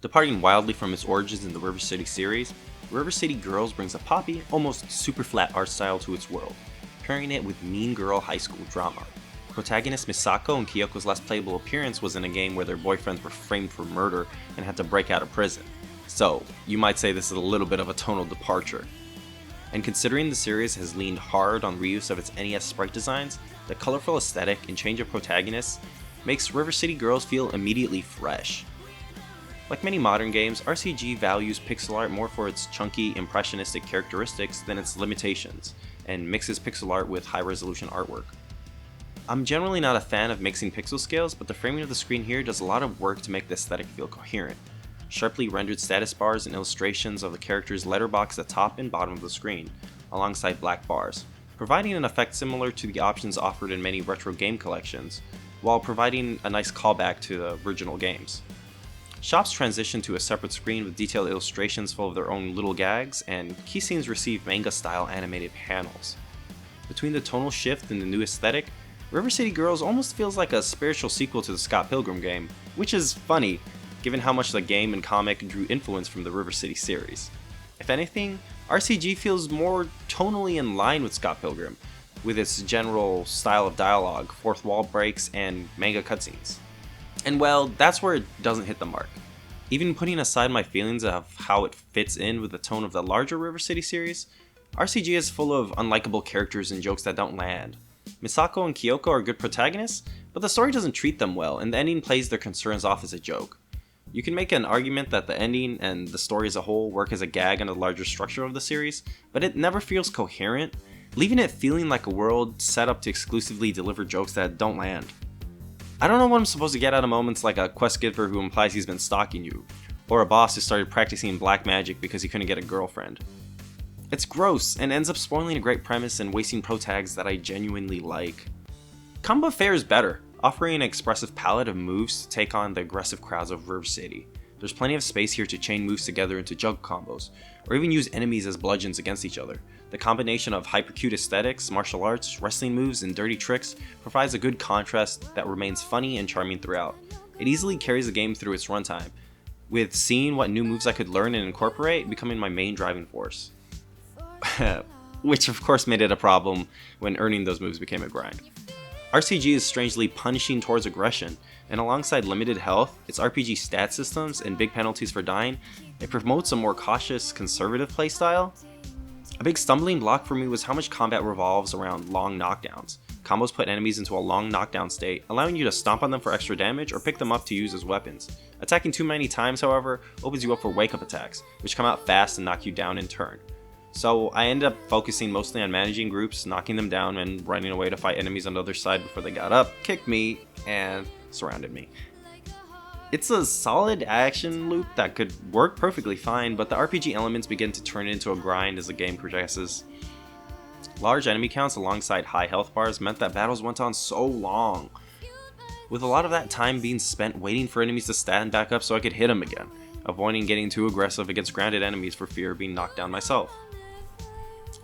Departing wildly from its origins in the River City series, River City Girls brings a poppy, almost super flat art style to its world, pairing it with mean girl high school drama. Protagonist Misako and Kyoko's last playable appearance was in a game where their boyfriends were framed for murder and had to break out of prison. So, you might say this is a little bit of a tonal departure. And considering the series has leaned hard on reuse of its NES sprite designs, the colorful aesthetic and change of protagonists makes River City Girls feel immediately fresh. Like many modern games, RCG values pixel art more for its chunky, impressionistic characteristics than its limitations, and mixes pixel art with high-resolution artwork. I'm generally not a fan of mixing pixel scales, but the framing of the screen here does a lot of work to make the aesthetic feel coherent. Sharply rendered status bars and illustrations of the character's letterbox at the top and bottom of the screen, alongside black bars, providing an effect similar to the options offered in many retro game collections, while providing a nice callback to the original games. Shops transition to a separate screen with detailed illustrations full of their own little gags, and key scenes receive manga-style animated panels. Between the tonal shift and the new aesthetic, River City Girls almost feels like a spiritual sequel to the Scott Pilgrim game, which is funny, given how much the game and comic drew influence from the River City series. If anything, RCG feels more tonally in line with Scott Pilgrim, with its general style of dialogue, fourth wall breaks, and manga cutscenes. And well, that's where it doesn't hit the mark. Even putting aside my feelings of how it fits in with the tone of the larger River City series, RCG is full of unlikable characters and jokes that don't land. Misako and Kyoko are good protagonists, but the story doesn't treat them well, and the ending plays their concerns off as a joke. You can make an argument that the ending and the story as a whole work as a gag on the larger structure of the series, but it never feels coherent, leaving it feeling like a world set up to exclusively deliver jokes that don't land. I don't know what I'm supposed to get out of moments like a quest giver who implies he's been stalking you, or a boss who started practicing black magic because he couldn't get a girlfriend. It's gross and ends up spoiling a great premise and wasting protags that I genuinely like. Combo fares better, offering an expressive palette of moves to take on the aggressive crowds of River City. There's plenty of space here to chain moves together into jug combos, or even use enemies as bludgeons against each other. The combination of hypercute aesthetics, martial arts, wrestling moves, and dirty tricks provides a good contrast that remains funny and charming throughout. It easily carries the game through its runtime, with seeing what new moves I could learn and incorporate becoming my main driving force. Which of course made it a problem when earning those moves became a grind. RCG is strangely punishing towards aggression, and alongside limited health, its RPG stat systems, and big penalties for dying, it promotes a more cautious, conservative playstyle. A big stumbling block for me was how much combat revolves around long knockdowns. Combos put enemies into a long knockdown state, allowing you to stomp on them for extra damage or pick them up to use as weapons. Attacking too many times, however, opens you up for wake-up attacks, which come out fast and knock you down in turn. So I ended up focusing mostly on managing groups, knocking them down, and running away to fight enemies on the other side before they got up, kicked me, and surrounded me. It's a solid action loop that could work perfectly fine, but the RPG elements begin to turn into a grind as the game progresses. Large enemy counts alongside high health bars meant that battles went on so long, with a lot of that time being spent waiting for enemies to stand back up so I could hit them again, avoiding getting too aggressive against grounded enemies for fear of being knocked down myself.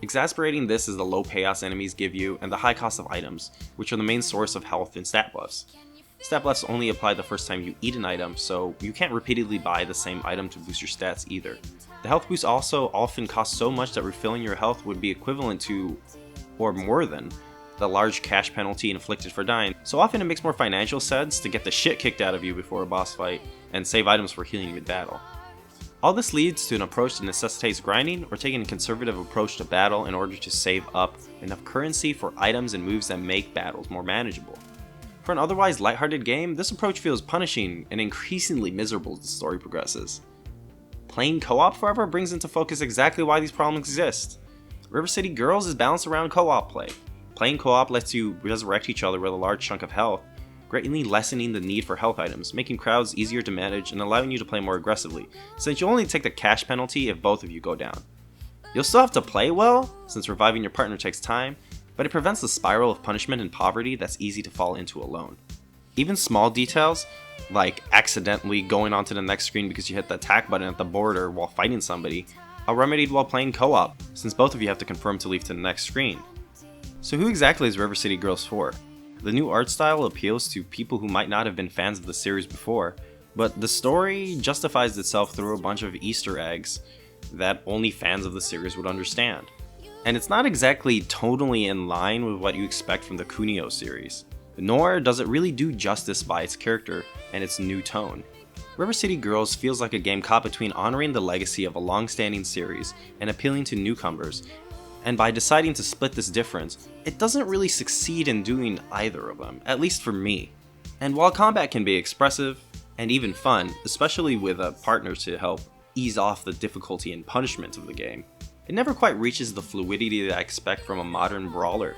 Exasperating this is the low payoffs enemies give you and the high cost of items, which are the main source of health and stat buffs. Stat buffs only apply the first time you eat an item, so you can't repeatedly buy the same item to boost your stats either. The health boost also often costs so much that refilling your health would be equivalent to, or more than, the large cash penalty inflicted for dying, so often it makes more financial sense to get the shit kicked out of you before a boss fight, and save items for healing mid-battle. All this leads to an approach that necessitates grinding or taking a conservative approach to battle in order to save up enough currency for items and moves that make battles more manageable. For an otherwise lighthearted game, this approach feels punishing and increasingly miserable as the story progresses. Playing co-op, however, brings into focus exactly why these problems exist. River City Girls is balanced around co-op play. Playing co-op lets you resurrect each other with a large chunk of health, greatly lessening the need for health items, making crowds easier to manage and allowing you to play more aggressively, since you only take the cash penalty if both of you go down. You'll still have to play well, since reviving your partner takes time, but it prevents the spiral of punishment and poverty that's easy to fall into alone. Even small details, like accidentally going onto the next screen because you hit the attack button at the border while fighting somebody, are remedied while playing co-op, since both of you have to confirm to leave to the next screen. So who exactly is River City Girls for? The new art style appeals to people who might not have been fans of the series before, but the story justifies itself through a bunch of Easter eggs that only fans of the series would understand. And it's not exactly totally in line with what you expect from the Kunio series, nor does it really do justice by its character and its new tone. River City Girls feels like a game caught between honoring the legacy of a long-standing series and appealing to newcomers, and by deciding to split this difference, it doesn't really succeed in doing either of them, at least for me. And while combat can be expressive and even fun, especially with a partner to help ease off the difficulty and punishment of the game, it never quite reaches the fluidity that I expect from a modern brawler.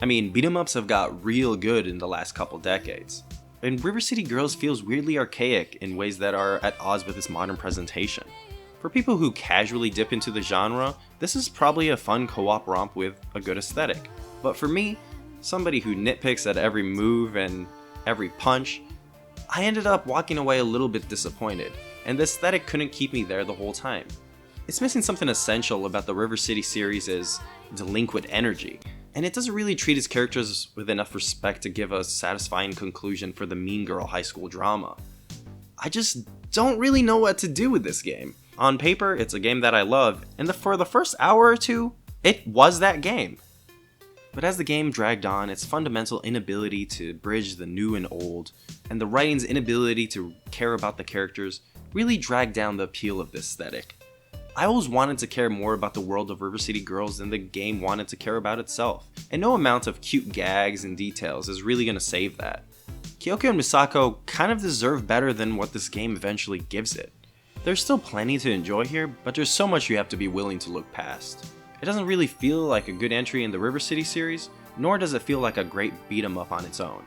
I mean, beat-em-ups have got real good in the last couple decades, and River City Girls feels weirdly archaic in ways that are at odds with its modern presentation. For people who casually dip into the genre, this is probably a fun co-op romp with a good aesthetic. But for me, somebody who nitpicks at every move and every punch, I ended up walking away a little bit disappointed, and the aesthetic couldn't keep me there the whole time. It's missing something essential about the River City series' delinquent energy, and it doesn't really treat its characters with enough respect to give a satisfying conclusion for the mean girl high school drama. I just don't really know what to do with this game. On paper, it's a game that I love, and for the first hour or two, it was that game. But as the game dragged on, its fundamental inability to bridge the new and old, and the writing's inability to care about the characters, really dragged down the appeal of this aesthetic. I always wanted to care more about the world of River City Girls than the game wanted to care about itself, and no amount of cute gags and details is really going to save that. Kyoko and Misako kind of deserve better than what this game eventually gives it. There's still plenty to enjoy here, but there's so much you have to be willing to look past. It doesn't really feel like a good entry in the River City series, nor does it feel like a great beat 'em up on its own.